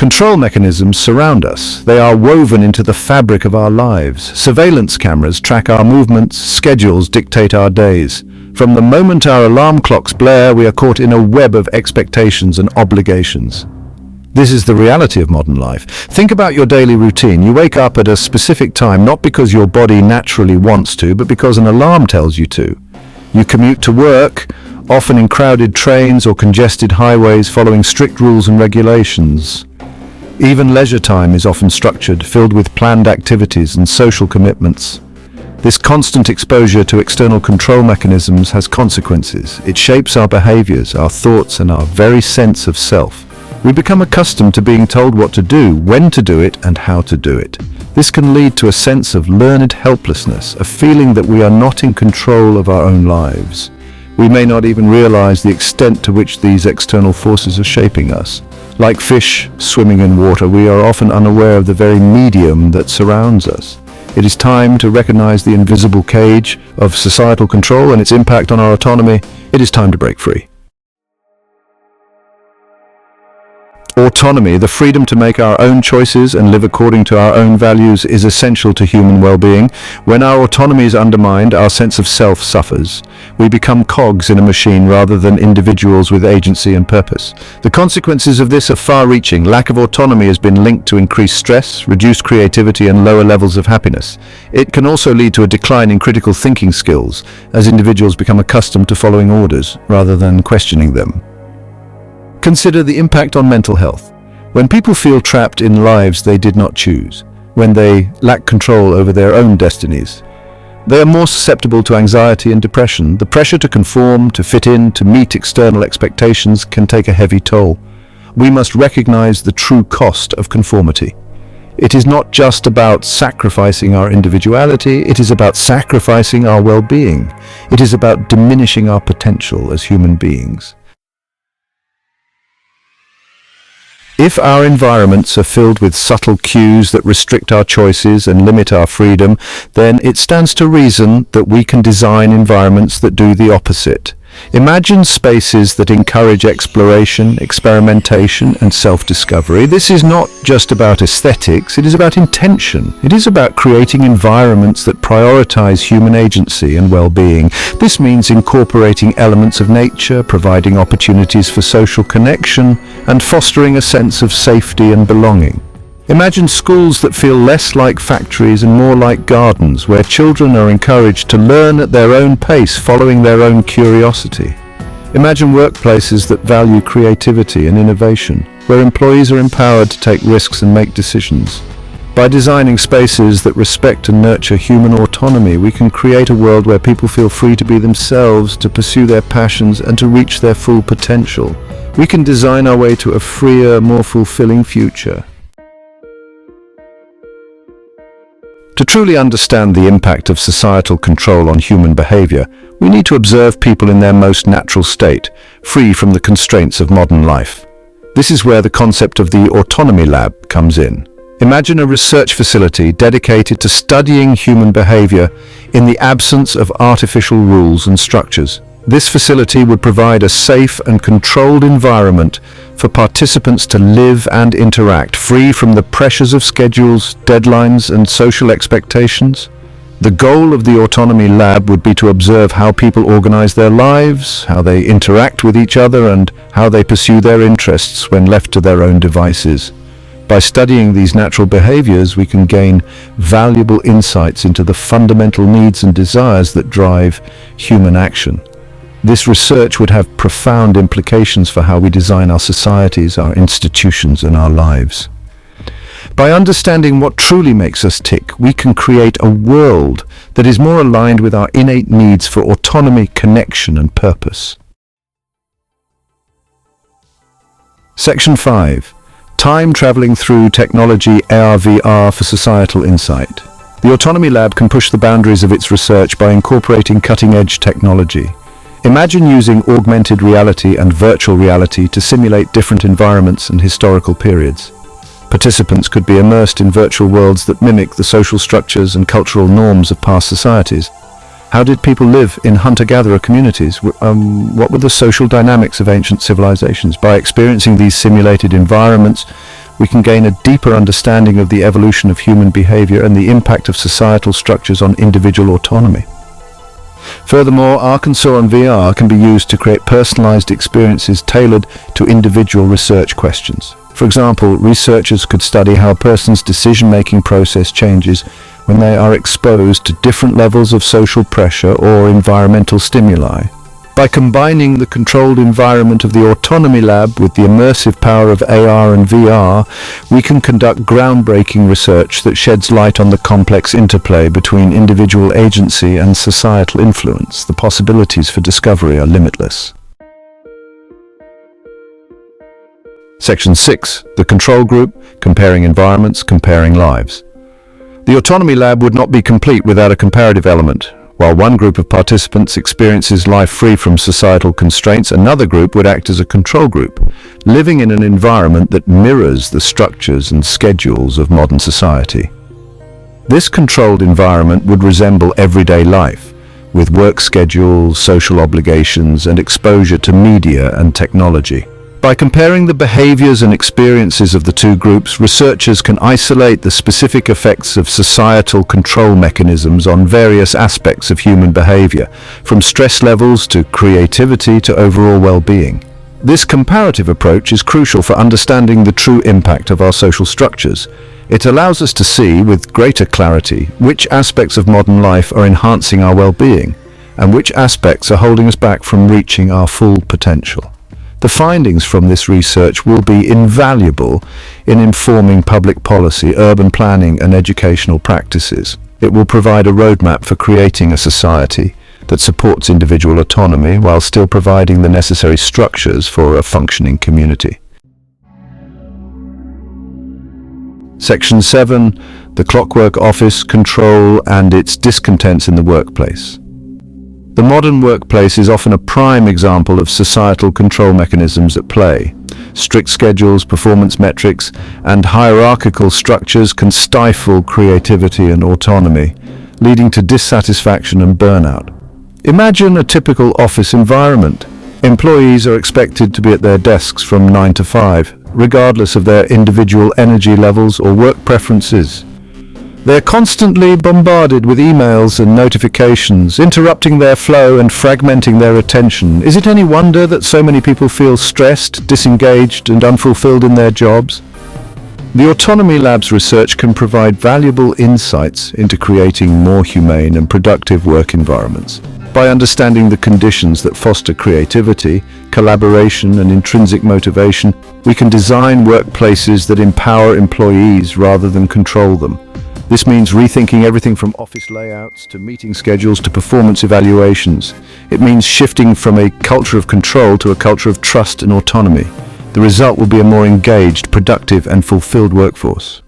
Control mechanisms surround us. They are woven into the fabric of our lives. Surveillance cameras track our movements, schedules dictate our days. From the moment our alarm clocks blare, we are caught in a web of expectations and obligations. This is the reality of modern life. Think about your daily routine. You wake up at a specific time, not because your body naturally wants to, but because an alarm tells you to. You commute to work, often in crowded trains or congested highways, following strict rules and regulations. Even leisure time is often structured, filled with planned activities and social commitments. This constant exposure to external control mechanisms has consequences. It shapes our behaviors, our thoughts, and our very sense of self. We become accustomed to being told what to do, when to do it, and how to do it. This can lead to a sense of learned helplessness, a feeling that we are not in control of our own lives. We may not even realize the extent to which these external forces are shaping us. Like fish swimming in water, we are often unaware of the very medium that surrounds us. It is time to recognize the invisible cage of societal control and its impact on our autonomy. It is time to break free. Autonomy, the freedom to make our own choices and live according to our own values, is essential to human well-being. When our autonomy is undermined, our sense of self suffers. We become cogs in a machine rather than individuals with agency and purpose. The consequences of this are far-reaching. Lack of autonomy has been linked to increased stress, reduced creativity, and lower levels of happiness. It can also lead to a decline in critical thinking skills, as individuals become accustomed to following orders rather than questioning them. Consider the impact on mental health. When people feel trapped in lives they did not choose, when they lack control over their own destinies, they are more susceptible to anxiety and depression. The pressure to conform, to fit in, to meet external expectations can take a heavy toll. We must recognize the true cost of conformity. It is not just about sacrificing our individuality, it is about sacrificing our well-being. It is about diminishing our potential as human beings. If our environments are filled with subtle cues that restrict our choices and limit our freedom, then it stands to reason that we can design environments that do the opposite. Imagine spaces that encourage exploration, experimentation, and self-discovery. This is not just about aesthetics, it is about intention. It is about creating environments that prioritize human agency and well-being. This means incorporating elements of nature, providing opportunities for social connection, and fostering a sense of safety and belonging. Imagine schools that feel less like factories and more like gardens, where children are encouraged to learn at their own pace, following their own curiosity. Imagine workplaces that value creativity and innovation, where employees are empowered to take risks and make decisions. By designing spaces that respect and nurture human autonomy, we can create a world where people feel free to be themselves, to pursue their passions, and to reach their full potential. We can design our way to a freer, more fulfilling future. To truly understand the impact of societal control on human behavior, we need to observe people in their most natural state, free from the constraints of modern life. This is where the concept of the autonomy lab comes in. Imagine a research facility dedicated to studying human behavior in the absence of artificial rules and structures. This facility would provide a safe and controlled environment for participants to live and interact, free from the pressures of schedules, deadlines, and social expectations. The goal of the Autonomy Lab would be to observe how people organize their lives, how they interact with each other, and how they pursue their interests when left to their own devices. By studying these natural behaviors, we can gain valuable insights into the fundamental needs and desires that drive human action. This research would have profound implications for how we design our societies, our institutions, and our lives. By understanding what truly makes us tick, we can create a world that is more aligned with our innate needs for autonomy, connection, and purpose. Section 5. Time traveling through technology, AR/VR for societal insight. The Autonomy Lab can push the boundaries of its research by incorporating cutting-edge technology. Imagine using augmented reality and virtual reality to simulate different environments and historical periods. Participants could be immersed in virtual worlds that mimic the social structures and cultural norms of past societies. How did people live in hunter-gatherer communities? What were the social dynamics of ancient civilizations? By experiencing these simulated environments, we can gain a deeper understanding of the evolution of human behavior and the impact of societal structures on individual autonomy. Furthermore, Arkansas and VR can be used to create personalized experiences tailored to individual research questions. For example, researchers could study how a person's decision-making process changes when they are exposed to different levels of social pressure or environmental stimuli. By combining the controlled environment of the Autonomy Lab with the immersive power of AR and VR, we can conduct groundbreaking research that sheds light on the complex interplay between individual agency and societal influence. The possibilities for discovery are limitless. Section 6. The Control Group, Comparing Environments, Comparing Lives. The Autonomy Lab would not be complete without a comparative element. While one group of participants experiences life free from societal constraints, another group would act as a control group, living in an environment that mirrors the structures and schedules of modern society. This controlled environment would resemble everyday life, with work schedules, social obligations, and exposure to media and technology. By comparing the behaviors and experiences of the two groups, researchers can isolate the specific effects of societal control mechanisms on various aspects of human behavior, from stress levels to creativity to overall well-being. This comparative approach is crucial for understanding the true impact of our social structures. It allows us to see with greater clarity which aspects of modern life are enhancing our well-being and which aspects are holding us back from reaching our full potential. The findings from this research will be invaluable in informing public policy, urban planning, and educational practices. It will provide a roadmap for creating a society that supports individual autonomy while still providing the necessary structures for a functioning community. Section 7. The Clockwork Office, Control and its Discontents in the Workplace. The modern workplace is often a prime example of societal control mechanisms at play. Strict schedules, performance metrics, and hierarchical structures can stifle creativity and autonomy, leading to dissatisfaction and burnout. Imagine a typical office environment. Employees are expected to be at their desks from 9 to 5, regardless of their individual energy levels or work preferences. They're constantly bombarded with emails and notifications, interrupting their flow and fragmenting their attention. Is it any wonder that so many people feel stressed, disengaged, and unfulfilled in their jobs? The Autonomy Lab's research can provide valuable insights into creating more humane and productive work environments. By understanding the conditions that foster creativity, collaboration, and intrinsic motivation, we can design workplaces that empower employees rather than control them. This means rethinking everything from office layouts to meeting schedules to performance evaluations. It means shifting from a culture of control to a culture of trust and autonomy. The result will be a more engaged, productive, and fulfilled workforce.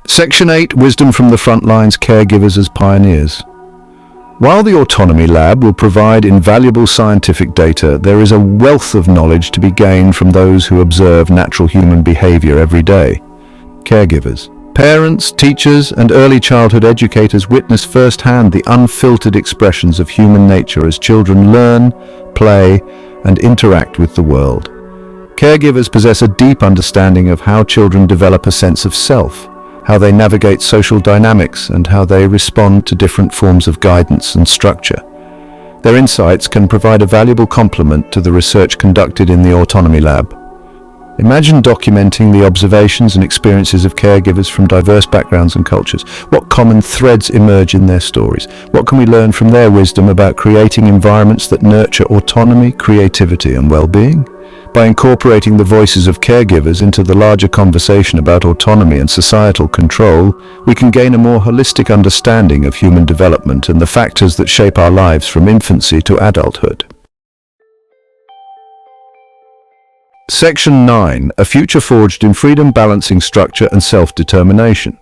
Section 8. Wisdom from the front lines, caregivers as pioneers. While the Autonomy Lab will provide invaluable scientific data, there is a wealth of knowledge to be gained from those who observe natural human behavior every day. Caregivers. Parents, teachers, and early childhood educators witness firsthand the unfiltered expressions of human nature as children learn, play, and interact with the world. Caregivers possess a deep understanding of how children develop a sense of self, how they navigate social dynamics, and how they respond to different forms of guidance and structure. Their insights can provide a valuable complement to the research conducted in the Autonomy Lab. Imagine documenting the observations and experiences of caregivers from diverse backgrounds and cultures. What common threads emerge in their stories? What can we learn from their wisdom about creating environments that nurture autonomy, creativity, and well-being? By incorporating the voices of caregivers into the larger conversation about autonomy and societal control, we can gain a more holistic understanding of human development and the factors that shape our lives from infancy to adulthood. Section 9. A future forged in freedom, balancing structure and self-determination.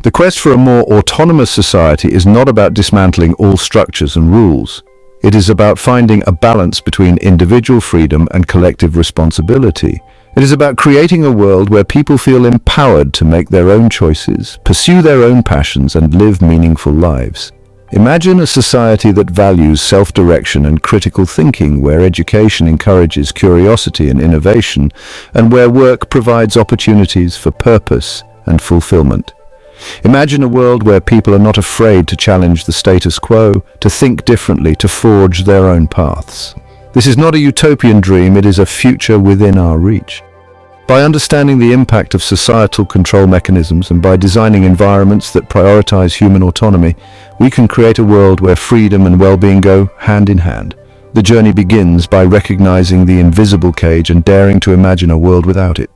The quest for a more autonomous society is not about dismantling all structures and rules. It is about finding a balance between individual freedom and collective responsibility. It is about creating a world where people feel empowered to make their own choices, pursue their own passions, and live meaningful lives. Imagine a society that values self-direction and critical thinking, where education encourages curiosity and innovation, and where work provides opportunities for purpose and fulfillment. Imagine a world where people are not afraid to challenge the status quo, to think differently, to forge their own paths. This is not a utopian dream, it is a future within our reach. By understanding the impact of societal control mechanisms and by designing environments that prioritize human autonomy, we can create a world where freedom and well-being go hand in hand. The journey begins by recognizing the invisible cage and daring to imagine a world without it.